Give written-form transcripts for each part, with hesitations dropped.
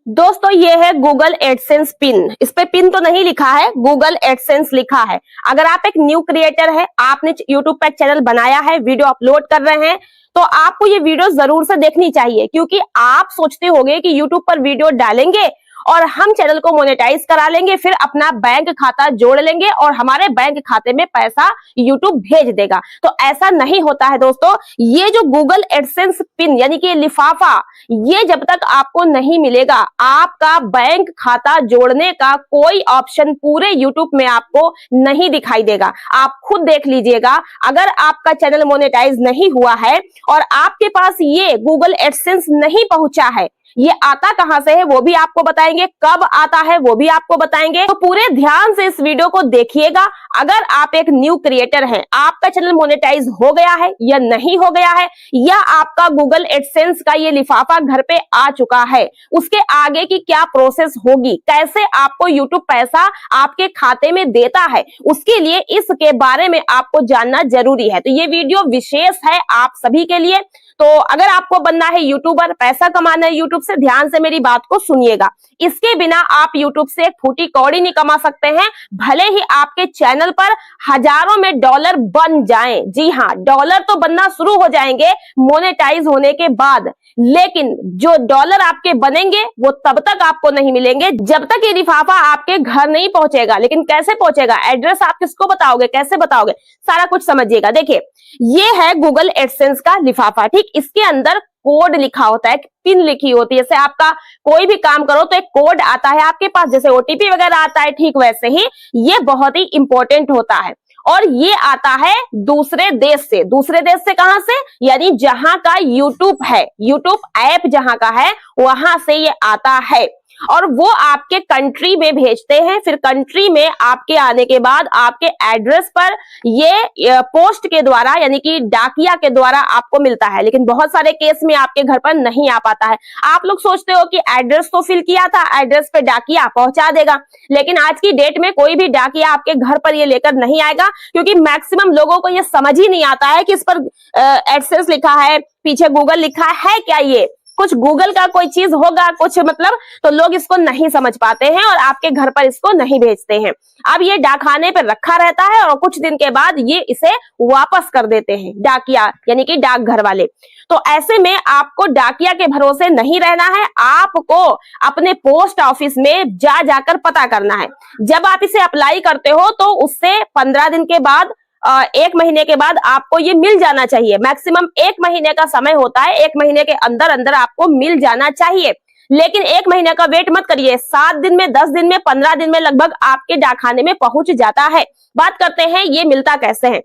दोस्तों ये है गूगल एडसेंस पिन। इस पे पिन तो नहीं लिखा है, गूगल एडसेंस लिखा है। अगर आप एक न्यू क्रिएटर है, आपने यूट्यूब पे चैनल बनाया है, वीडियो अपलोड कर रहे हैं, तो आपको ये वीडियो जरूर से देखनी चाहिए, क्योंकि आप सोचते होंगे कि यूट्यूब पर वीडियो डालेंगे और हम चैनल को मोनेटाइज करा लेंगे, फिर अपना बैंक खाता जोड़ लेंगे और हमारे बैंक खाते में पैसा यूट्यूब भेज देगा। तो ऐसा नहीं होता है दोस्तों। ये जो गूगल एडसेंस पिन यानी कि लिफाफा, ये जब तक आपको नहीं मिलेगा, आपका बैंक खाता जोड़ने का कोई ऑप्शन पूरे यूट्यूब में आपको नहीं दिखाई देगा। आप खुद देख लीजिएगा, अगर आपका चैनल मोनेटाइज नहीं हुआ है और आपके पास ये गूगल एडसेंस नहीं पहुंचा है, ये आता कहां से है वो भी आपको बताएंगे, कब आता है वो भी आपको बताएंगे। तो पूरे ध्यान से इस वीडियो को देखिएगा। अगर आप एक न्यू क्रिएटर हैं, आपका चैनल मोनेटाइज हो गया है या नहीं हो गया है, या आपका गूगल एडसेंस का ये लिफाफा घर पे आ चुका है, उसके आगे की क्या प्रोसेस होगी, कैसे आपको यूट्यूब पैसा आपके खाते में देता है, उसके लिए इसके बारे में आपको जानना जरूरी है। तो ये वीडियो विशेष है आप सभी के लिए। तो अगर आपको बनना है यूट्यूबर, पैसा कमाना है यूट्यूब से, ध्यान से मेरी बात को सुनिएगा। इसके बिना आप यूट्यूब से एक फूटी कौड़ी नहीं कमा सकते हैं, भले ही आपके चैनल पर हजारों में डॉलर बन जाएं। जी हाँ, डॉलर तो बनना शुरू हो जाएंगे मोनेटाइज होने के बाद, लेकिन जो डॉलर आपके बनेंगे वो तब तक आपको नहीं मिलेंगे जब तक ये लिफाफा आपके घर नहीं पहुंचेगा। लेकिन कैसे पहुंचेगा, एड्रेस आप किसको बताओगे, कैसे बताओगे, सारा कुछ समझिएगा। देखिए, ये है गूगल एडसेंस का लिफाफा, ठीक। इसके अंदर कोड लिखा होता है, पिन लिखी होती है। जैसे आपका कोई भी काम करो तो एक कोड आता है आपके पास, जैसे ओटीपी वगैरह आता है, ठीक वैसे ही ये बहुत ही इंपॉर्टेंट होता है। और ये आता है दूसरे देश से। दूसरे देश से कहां से, यानी जहां का यूट्यूब है, यूट्यूब ऐप जहां का है वहां से ये आता है और वो आपके कंट्री में भेजते हैं। फिर कंट्री में आपके आने के बाद आपके एड्रेस पर ये पोस्ट के द्वारा यानी कि डाकिया के द्वारा आपको मिलता है। लेकिन बहुत सारे केस में आपके घर पर नहीं आ पाता है। आप लोग सोचते हो कि एड्रेस तो फिल किया था, एड्रेस पे डाकिया पहुंचा देगा, लेकिन आज की डेट में कोई भी डाकिया आपके घर पर ये लेकर नहीं आएगा, क्योंकि मैक्सिमम लोगों को ये समझ ही नहीं आता है कि इस पर एडसेंस लिखा है, पीछे गूगल लिखा है क्या, ये कुछ गूगल का कोई चीज होगा कुछ, मतलब तो लोग इसको नहीं समझ पाते हैं और आपके घर पर इसको नहीं भेजते हैं। अब ये डाकखाने पर रखा रहता है और कुछ दिन के बाद ये इसे वापस कर देते हैं डाकिया यानी कि डाकघर वाले। तो ऐसे में आपको डाकिया के भरोसे नहीं रहना है, आपको अपने पोस्ट ऑफिस में जाकर पता करना है। जब आप इसे अप्लाई करते हो तो उससे 15 दिन के बाद, 1 महीने के बाद आपको ये मिल जाना चाहिए। मैक्सिमम 1 महीने का समय होता है, 1 महीने के अंदर अंदर आपको मिल जाना चाहिए। लेकिन 1 महीने का वेट मत करिए, 7 दिन में, 10 दिन में, 15 दिन में लगभग आपके डाकखाने में पहुंच जाता है। बात करते हैं ये मिलता कैसे है।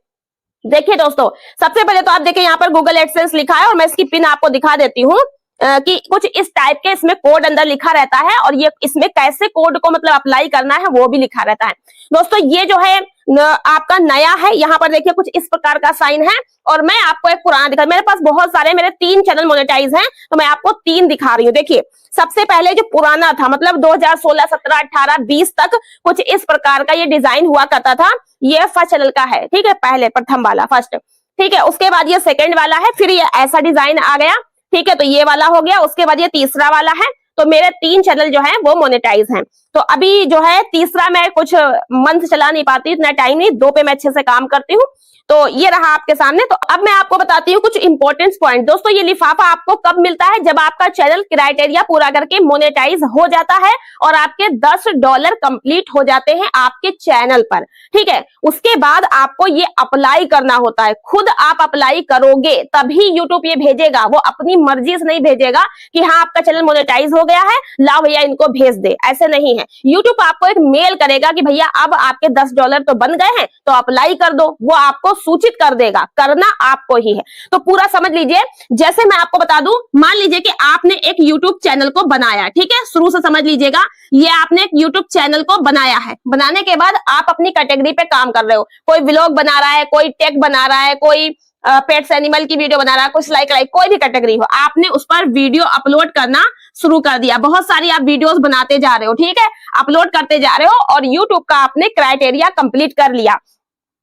देखिए दोस्तों, सबसे पहले तो आप देखिए यहाँ पर गूगल एडसेंस लिखा है और मैं इसकी पिन आपको दिखा देती हूँ कि कुछ इस टाइप के इसमें कोड अंदर लिखा रहता है और ये इसमें कैसे कोड को मतलब अप्लाई करना है वो भी लिखा रहता है। दोस्तों ये जो है आपका नया है, यहाँ पर देखिए कुछ इस प्रकार का साइन है और मैं आपको एक पुराना दिखा, मेरे पास बहुत सारे, मेरे 3 चैनल मोनेटाइज हैं तो मैं आपको 3 दिखा रही हूँ। देखिए सबसे पहले जो पुराना था, मतलब 2016, 17, 18, 20 तक कुछ इस प्रकार का ये डिजाइन हुआ करता था। ये फर्स्ट चैनल का है, ठीक है, पहले प्रथम वाला फर्स्ट, ठीक है। उसके बाद ये सेकंड वाला है, फिर ये ऐसा डिजाइन आ गया, ठीक है, तो ये वाला हो गया। उसके बाद ये तीसरा वाला है। तो मेरे 3 चैनल जो है वो मोनेटाइज हैं। तो अभी जो है तीसरा मैं कुछ मंथ चला नहीं पाती, इतना टाइम नहीं, 2 पे मैं अच्छे से काम करती हूँ। तो ये रहा आपके सामने। तो अब मैं आपको बताती हूँ कुछ इंपॉर्टेंट पॉइंट। दोस्तों ये लिफाफा आपको कब मिलता है, जब आपका चैनल क्राइटेरिया पूरा करके मोनेटाइज हो जाता है और आपके $10 कंप्लीट हो जाते हैं आपके चैनल पर, ठीक है। उसके बाद आपको ये अप्लाई करना होता है, खुद आप अप्लाई करोगे तभी यूट्यूब ये भेजेगा। वो अपनी मर्जी से नहीं भेजेगा कि हाँ आपका चैनल मोनेटाइज हो गया है, लाओ भैया इनको भेज दे, ऐसे नहीं है। यूट्यूब आपको एक मेल करेगा कि भैया अब आपके $10 तो बन गए हैं तो अप्लाई कर दो, वो आपको सूचित कर देगा, करना आपको ही है। तो पूरा समझ लीजिए। जैसे मैं आपको बता दूं, मान लीजिए कि आपने एक YouTube चैनल को बनाया, ठीक है, शुरू से समझ लीजिएगा। ये आपने एक YouTube चैनल को बनाया है, बनाने के बाद आप अपनी कैटेगरी पे काम कर रहे हो, कोई व्लॉग बना रहा है, कोई टेक बना रहा है, कोई पेट्स एनिमल की वीडियो बना रहा है, कोई सिलाई कढ़ाई, कोई भी कैटेगरी हो, आपने उस पर वीडियो अपलोड करना शुरू कर दिया। बहुत सारी आप वीडियोस बनाते जा रहे हो, ठीक है, अपलोड करते जा रहे हो और यूट्यूब का आपने क्राइटेरिया कंप्लीट कर लिया।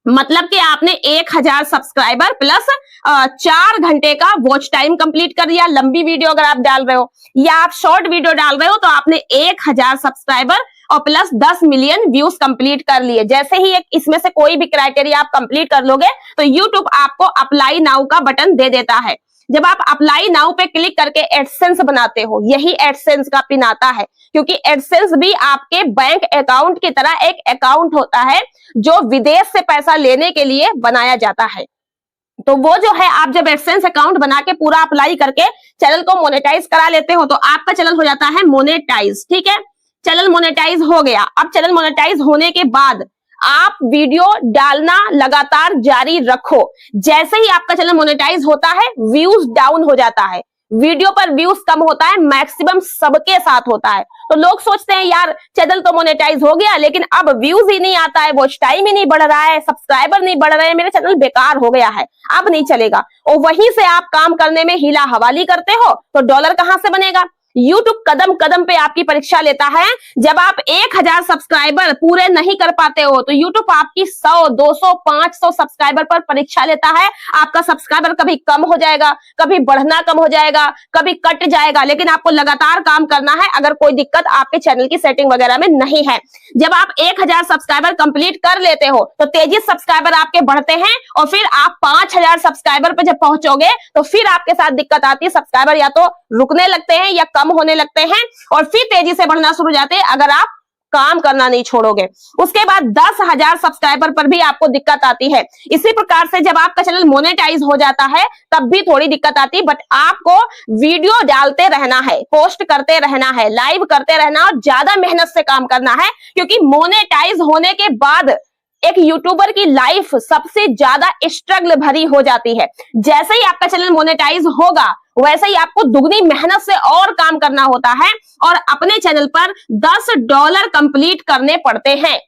मतलब कि आपने 1000 सब्सक्राइबर प्लस 4 घंटे का वॉच टाइम कंप्लीट कर दिया। लंबी वीडियो अगर आप डाल रहे हो या आप शॉर्ट वीडियो डाल रहे हो तो आपने 1000 सब्सक्राइबर और प्लस 10 मिलियन व्यूज कंप्लीट कर लिए। जैसे ही एक इसमें से कोई भी क्राइटेरिया आप कंप्लीट कर लोगे तो यूट्यूब आपको अप्लाई नाउ का बटन दे देता है। जब आप अप्लाई नाउ पे क्लिक करके एडसेंस बनाते हो, यही एडसेंस का पिन आता है, क्योंकि एडसेंस भी आपके बैंक अकाउंट की तरह एक अकाउंट होता है जो विदेश से पैसा लेने के लिए बनाया जाता है। तो वो जो है, आप जब एडसेंस अकाउंट बना के पूरा अप्लाई करके चैनल को मोनेटाइज करा लेते हो तो आपका चैनल हो जाता है मोनेटाइज। ठीक है, चैनल मोनेटाइज हो गया। अब चैनल मोनेटाइज होने के बाद आप वीडियो डालना लगातार जारी रखो। जैसे ही आपका चैनल मोनेटाइज होता है व्यूज डाउन हो जाता है, वीडियो पर व्यूज कम होता है, मैक्सिमम सबके साथ होता है। तो लोग सोचते हैं यार चैनल तो मोनेटाइज हो गया लेकिन अब व्यूज ही नहीं आता है, वॉच टाइम ही नहीं बढ़ रहा है, सब्सक्राइबर नहीं बढ़ रहे हैं, मेरा चैनल बेकार हो गया है, अब नहीं चलेगा। और वहीं से आप काम करने में हीला हवाली करते हो तो डॉलर कहां से बनेगा। YouTube कदम कदम पे आपकी परीक्षा लेता है। जब आप 1000 सब्सक्राइबर पूरे नहीं कर पाते हो तो YouTube आपकी 100, 200, 500 सब्सक्राइबर पर परीक्षा लेता है। आपका सब्सक्राइबर कभी कम हो जाएगा, कभी बढ़ना कम हो जाएगा, कभी कट जाएगा, लेकिन आपको लगातार काम करना है अगर कोई दिक्कत आपके चैनल की सेटिंग वगैरह में नहीं है। जब आप 1000 सब्सक्राइबर कंप्लीट कर लेते हो तो तेजी सब्सक्राइबर आपके बढ़ते हैं और फिर आप 5000 सब्सक्राइबर पे जब पहुंचोगे तो फिर आपके साथ दिक्कत आती है, सब्सक्राइबर या तो रुकने लगते हैं या कम होने लगते हैं और फिर तेजी से बढ़ना शुरू हो जाते हैं अगर आप काम करना नहीं छोड़ोगे। उसके बाद 10,000 सब्सक्राइबर पर भी आपको दिक्कत आती है। इसी प्रकार से जब आपका चैनल मोनेटाइज हो जाता है तब भी थोड़ी दिक्कत आती है, बट आपको वीडियो डालते रहना है, पोस्ट करते रहना है, लाइव करते रहना और ज्यादा मेहनत से काम करना है, क्योंकि मोनेटाइज होने के बाद एक यूट्यूबर की लाइफ सबसे ज्यादा स्ट्रगल भरी हो जाती है। जैसे ही आपका चैनल मोनेटाइज होगा वैसे ही आपको दुगनी मेहनत से और काम करना होता है और अपने चैनल पर $10 कंप्लीट करने पड़ते हैं।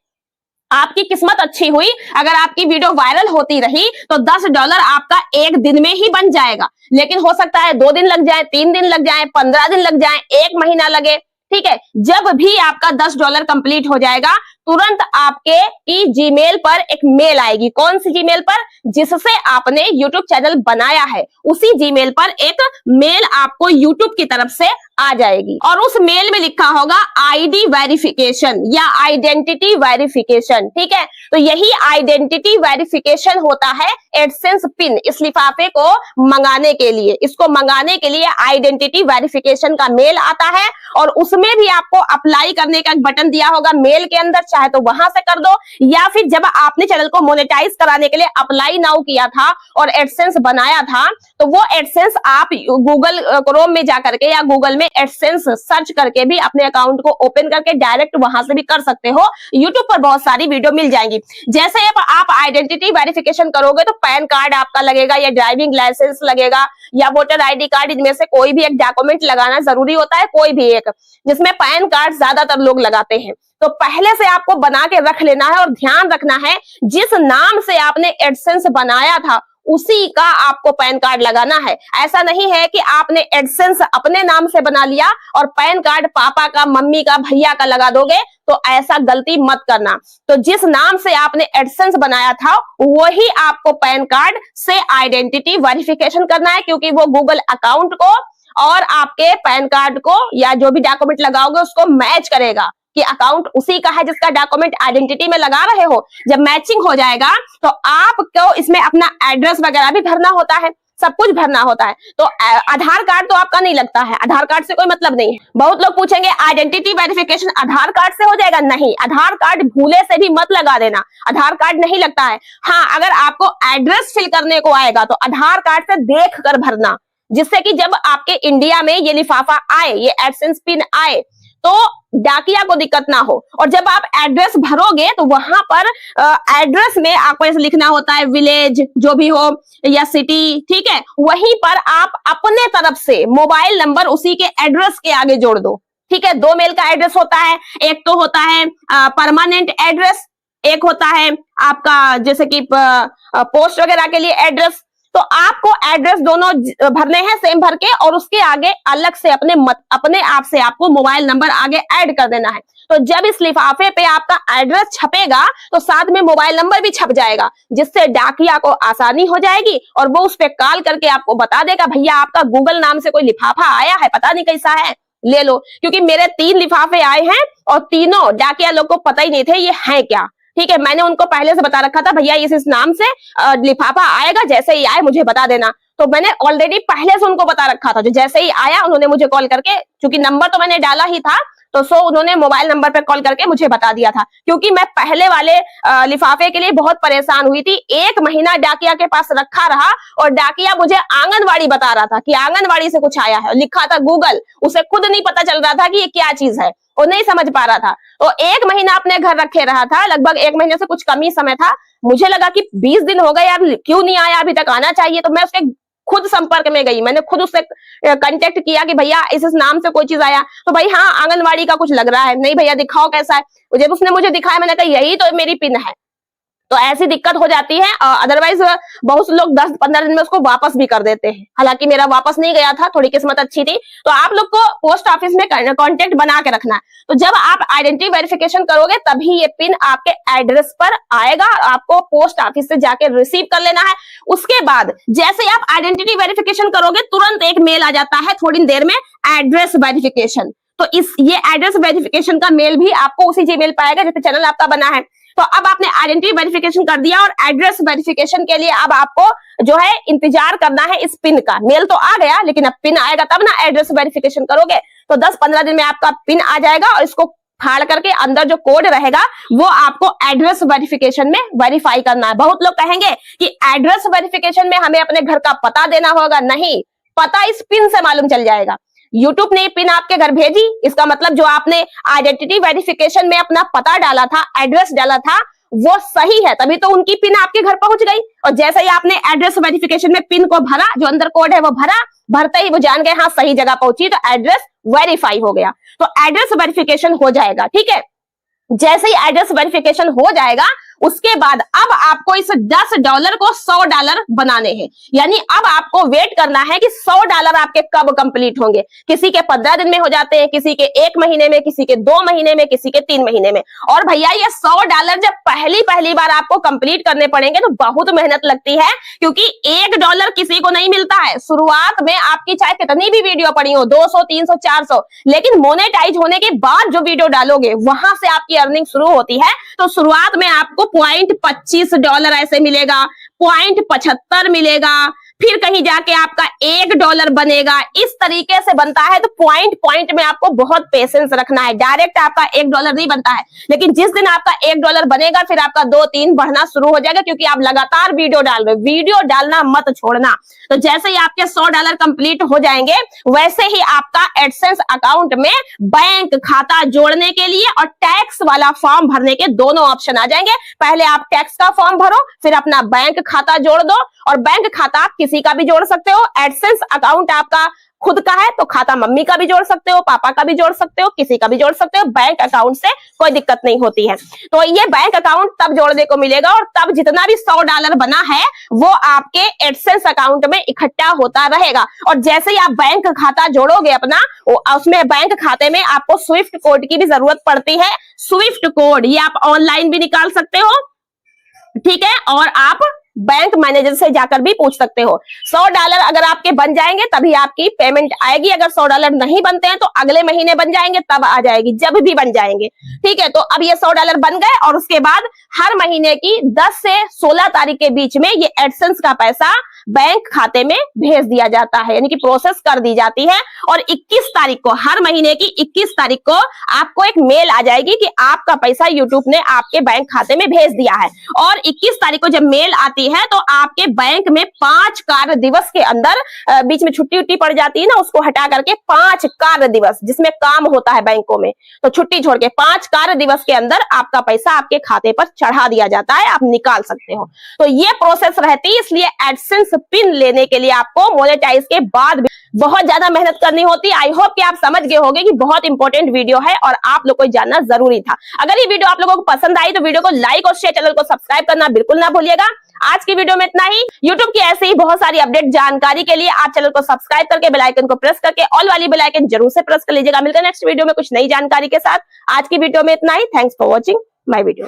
आपकी किस्मत अच्छी हुई, अगर आपकी वीडियो वायरल होती रही तो $10 आपका एक दिन में ही बन जाएगा, लेकिन हो सकता है 2 दिन लग जाए, 3 दिन लग जाए, 15 दिन लग जाए, 1 महीना लगे। ठीक है, जब भी आपका $10 कंप्लीट हो जाएगा तुरंत आपके की जीमेल पर एक मेल आएगी। कौन सी जीमेल पर? जिससे आपने YouTube चैनल बनाया है, उसी जीमेल पर एक मेल आपको YouTube की तरफ से आ जाएगी और उस मेल में लिखा होगा आईडी वेरिफिकेशन या आइडेंटिटी वेरिफिकेशन। ठीक है, तो यही आइडेंटिटी वेरिफिकेशन होता है एडसेंस पिन। इस लिफाफे को मंगाने के लिए, इसको मंगाने के लिए आइडेंटिटी वेरिफिकेशन का मेल आता है और उसमें भी आपको अप्लाई करने का एक बटन दिया होगा मेल के अंदर, चाहे तो वहां से कर दो या फिर जब आपने चैनल को मोनेटाइज कराने के लिए अप्लाई नाउ किया था और एडसेंस बनाया था तो वो एडसेंस आप गूगल क्रोम में जाकर के या गूगल में एडसेंस सर्च करके भी अपने अकाउंट को ओपन करके डायरेक्ट वहां से भी कर सकते हो। यूट्यूब पर बहुत सारी वीडियो मिल जाएंगी। जैसे आप आइडेंटिटी वेरिफिकेशन करोगे तो पैन कार्ड आपका लगेगा या ड्राइविंग लाइसेंस लगेगा या वोटर आईडी कार्ड, इनमें से कोई भी एक डॉक्यूमेंट लगाना जरूरी होता है, कोई भी एक, जिसमें पैन कार्ड ज्यादातर लोग लगाते हैं। तो पहले से आपको बना के रख लेना है और ध्यान रखना है जिस नाम से आपने एडसेंस बनाया था उसी का आपको पैन कार्ड लगाना है। ऐसा नहीं है कि आपने एडसेंस अपने नाम से बना लिया और पैन कार्ड पापा का, मम्मी का, भैया का लगा दोगे, तो ऐसा गलती मत करना। तो जिस नाम से आपने एडसेंस बनाया था वही आपको पैन कार्ड से आइडेंटिटी वेरिफिकेशन करना है, क्योंकि वो गूगल अकाउंट को और आपके पैन कार्ड को या जो भी डॉक्यूमेंट लगाओगे उसको मैच करेगा कि अकाउंट उसी का है जिसका डॉक्यूमेंट आइडेंटिटी में लगा रहे हो। जब मैचिंग हो जाएगा तो आपको इसमें अपना एड्रेस वगैरह भी भरना होता है, सब कुछ भरना होता है। तो आधार कार्ड तो आपका नहीं लगता है, आधार कार्ड से कोई मतलब नहीं है। बहुत लोग पूछेंगे आइडेंटिटी वेरिफिकेशन आधार कार्ड से हो जाएगा? नहीं, आधार कार्ड भूले से भी मत लगा देना, आधार कार्ड नहीं लगता है। हाँ, अगर आपको एड्रेस फिल करने को आएगा तो आधार कार्ड से देख कर भरना, जिससे कि जब आपके इंडिया में ये लिफाफा आए, ये एडसेंस पिन आए तो डाकिया को दिक्कत ना हो। और जब आप एड्रेस भरोगे तो वहां पर एड्रेस में आपको ऐसे लिखना होता है विलेज जो भी हो या सिटी, ठीक है, वहीं पर आप अपने तरफ से मोबाइल नंबर उसी के एड्रेस के आगे जोड़ दो। ठीक है, 2 मेल का एड्रेस होता है, एक तो होता है परमानेंट एड्रेस, एक होता है आपका जैसे कि पोस्ट वगैरह के लिए एड्रेस। तो आपको एड्रेस दोनों भरने हैं सेम भर के, और उसके आगे अलग से अपने आप से आपको मोबाइल नंबर आगे ऐड कर देना है। तो जब इस लिफाफे पे आपका एड्रेस छपेगा तो साथ में मोबाइल नंबर भी छप जाएगा, जिससे डाकिया को आसानी हो जाएगी और वो उस पे कॉल करके आपको बता देगा भैया आपका गूगल नाम से कोई लिफाफा आया है, पता नहीं कैसा है, ले लो। क्योंकि मेरे 3 लिफाफे आए हैं और तीनों डाकिया लोग को पता ही नहीं थे ये है क्या। ठीक है, मैंने उनको पहले से बता रखा था भैया इस नाम से लिफाफा आएगा, जैसे ही आए मुझे बता देना। तो मैंने ऑलरेडी पहले से उनको बता रखा था, जो जैसे ही आया उन्होंने मुझे कॉल करके, क्योंकि नंबर तो मैंने डाला ही था, तो उन्होंने मोबाइल नंबर पे कॉल करके मुझे बता दिया था। क्योंकि मैं पहले वाले लिफाफे के लिए बहुत परेशान हुई थी, 1 महीना डाकिया के पास रखा रहा और डाकिया मुझे आंगनवाड़ी बता रहा था कि आंगनवाड़ी से कुछ आया है, लिखा था गूगल, उसे खुद नहीं पता चल रहा था कि ये क्या चीज है, वो नहीं समझ पा रहा था। तो 1 महीना अपने घर रखे रहा था, लगभग 1 महीने से कुछ कम ही समय था। मुझे लगा कि 20 दिन हो गए यार, क्यों नहीं आया, अभी तक आना चाहिए। तो मैं उसके खुद संपर्क में गई, मैंने खुद उससे कांटेक्ट किया कि भैया इस नाम से कोई चीज आया, तो भाई हाँ आंगनवाड़ी का कुछ लग रहा है, नहीं भैया दिखाओ कैसा है। जब उसने मुझे दिखाया मैंने कहा यही तो मेरी पिन है। तो ऐसी दिक्कत हो जाती है, अदरवाइज बहुत से लोग 10-15 दिन में उसको वापस भी कर देते हैं। हालांकि मेरा वापस नहीं गया था, थोड़ी किस्मत अच्छी थी। तो आप लोग को पोस्ट ऑफिस में कांटेक्ट बना के रखना है। तो जब आप आइडेंटिटी वेरिफिकेशन करोगे तभी ये पिन आपके एड्रेस पर आएगा, आपको पोस्ट ऑफिस से जाके रिसीव कर लेना है। उसके बाद जैसे ही आप आइडेंटिटी वेरिफिकेशन करोगे तुरंत एक मेल आ जाता है थोड़ी देर में, एड्रेस वेरिफिकेशन। तो ये एड्रेस वेरिफिकेशन का मेल भी आपको उसी जीमेल पर आएगा जिसपे चैनल आपका बना है। तो अब आपने आइडेंटिटी वेरिफिकेशन कर दिया और एड्रेस वेरिफिकेशन के लिए अब आपको जो है इंतजार करना है इस पिन का। मेल तो आ गया, लेकिन अब पिन आएगा तब ना एड्रेस वेरिफिकेशन करोगे। तो 10-15 दिन में आपका पिन आ जाएगा और इसको फाड़ करके अंदर जो कोड रहेगा वो आपको एड्रेस वेरिफिकेशन में वेरीफाई करना है। बहुत लोग कहेंगे कि एड्रेस वेरिफिकेशन में हमें अपने घर का पता देना होगा, नहीं, पता इस पिन से मालूम चल जाएगा। यूट्यूब ने पिन आपके घर भेजी, इसका मतलब जो आपने आइडेंटिटी वेरिफिकेशन में अपना पता डाला था, एड्रेस डाला था, वो सही है, तभी तो उनकी पिन आपके घर पहुंच गई। और जैसे ही आपने एड्रेस वेरिफिकेशन में पिन को भरा, जो अंदर कोड है वो भरा, भरते ही वो जान गए हाँ सही जगह पहुंची, तो एड्रेस वेरीफाई हो गया। तो एड्रेस वेरिफिकेशन हो जाएगा। ठीक है, जैसे ही एड्रेस वेरिफिकेशन हो जाएगा उसके बाद अब आपको इस $10 को $100 बनाने हैं। यानी अब आपको वेट करना है कि $100 आपके कब कंप्लीट होंगे। किसी के 15 दिन में हो जाते हैं, किसी के 1 महीने में, किसी के 2 महीने में, किसी के 3 महीने में। और भैया ये $100 जब पहली बार आपको कंप्लीट करने पड़ेंगे तो बहुत मेहनत लगती है, क्योंकि $1 किसी को नहीं मिलता है। शुरुआत में आपकी चाहे कितनी भी वीडियो पड़ी हो, 200, 300, 400, लेकिन मोनेटाइज होने के बाद जो वीडियो डालोगे वहां से आपकी अर्निंग शुरू होती है। तो शुरुआत में आपको $0.25 ऐसे मिलेगा, $0.75 मिलेगा, फिर कहीं जाके आपका $1 बनेगा। इस तरीके से बनता है। तो पॉइंट में आपको बहुत पेशेंस रखना है। डायरेक्ट आपका $1 नहीं बनता है, लेकिन जिस दिन आपका $1 बनेगा फिर आपका 2-3 बढ़ना शुरू हो जाएगा, क्योंकि आप लगातार वीडियो डाल रहे हो। वीडियो डालना मत छोड़ना। तो जैसे ही आपके $100 कंप्लीट हो जाएंगे वैसे ही आपका एडसेंस अकाउंट में बैंक खाता जोड़ने के लिए और टैक्स वाला फॉर्म भरने के दोनों ऑप्शन आ जाएंगे। पहले आप टैक्स का फॉर्म भरो, फिर अपना बैंक खाता जोड़ दो। और बैंक खाता आप किसी का भी जोड़ सकते हो। एडसेंस अकाउंट आपका खुद का है तो खाता मम्मी का भी जोड़ सकते हो, पापा का भी जोड़ सकते हो, किसी का भी जोड़ सकते हो। बैंक अकाउंट से कोई दिक्कत नहीं होती है। तो ये बैंक अकाउंट तब जोड़ने को मिलेगा और तब जितना भी $100 बना है वो आपके एडसेंस अकाउंट में इकट्ठा होता रहेगा। और जैसे ही आप बैंक खाता जोड़ोगे अपना, उसमें बैंक खाते में आपको स्विफ्ट कोड की भी जरूरत पड़ती है। स्विफ्ट कोड ये आप ऑनलाइन भी निकाल सकते हो, ठीक है, और आप बैंक मैनेजर से जाकर भी पूछ सकते हो। $100 अगर आपके बन जाएंगे तभी आपकी पेमेंट आएगी। अगर $100 नहीं बनते हैं तो अगले महीने बन जाएंगे, तब आ जाएगी, जब भी बन जाएंगे। ठीक है, तो अब ये $100 बन गए और उसके बाद हर महीने की 10 से 16 तारीख के बीच में ये एडसेंस का पैसा बैंक खाते में भेज दिया जाता है, यानी कि प्रोसेस कर दी जाती है। और 21 तारीख को, हर महीने की 21 तारीख को आपको एक मेल आ जाएगी कि आपका पैसा यूट्यूब ने आपके बैंक खाते में भेज दिया है। और 21 तारीख को जब मेल आती है तो आपके बैंक में 5 कार्य दिवस के अंदर, बीच में छुट्टी उट्टी पड़ जाती है ना, उसको हटा करके 5 कार्य दिवस जिसमें काम होता है बैंकों में, तो छुट्टी छोड़ के 5 कार्य दिवस के अंदर आपका पैसा आपके खाते पर चढ़ा दिया जाता है, आप निकाल सकते हो। तो ये प्रोसेस रहती है। इसलिए एडसेंस पिन लेने के लिए आपको मोनेटाइज के बाद भी बहुत ज्यादा मेहनत करनी होती है। आई होप कि आप समझ गए होंगे कि बहुत इंपॉर्टेंट वीडियो है और आप लोग को जानना जरूरी था। अगर ये वीडियो आप लोगों को पसंद आई तो वीडियो को लाइक और शेयर, चैनल को सब्सक्राइब करना बिल्कुल ना भूलिएगा। आज की वीडियो में इतना ही। यूट्यूब की ऐसे ही बहुत सारी अपडेट जानकारी के लिए आप चैनल को सब्सक्राइब करके बेल आइकन को प्रेस करके ऑल वाली बेल आइकन जरूर से प्रेस कर लीजिएगा। मिलते हैं नेक्स्ट वीडियो में कुछ नई जानकारी के साथ। आज की वीडियो में इतना ही। Thanks for watching my video.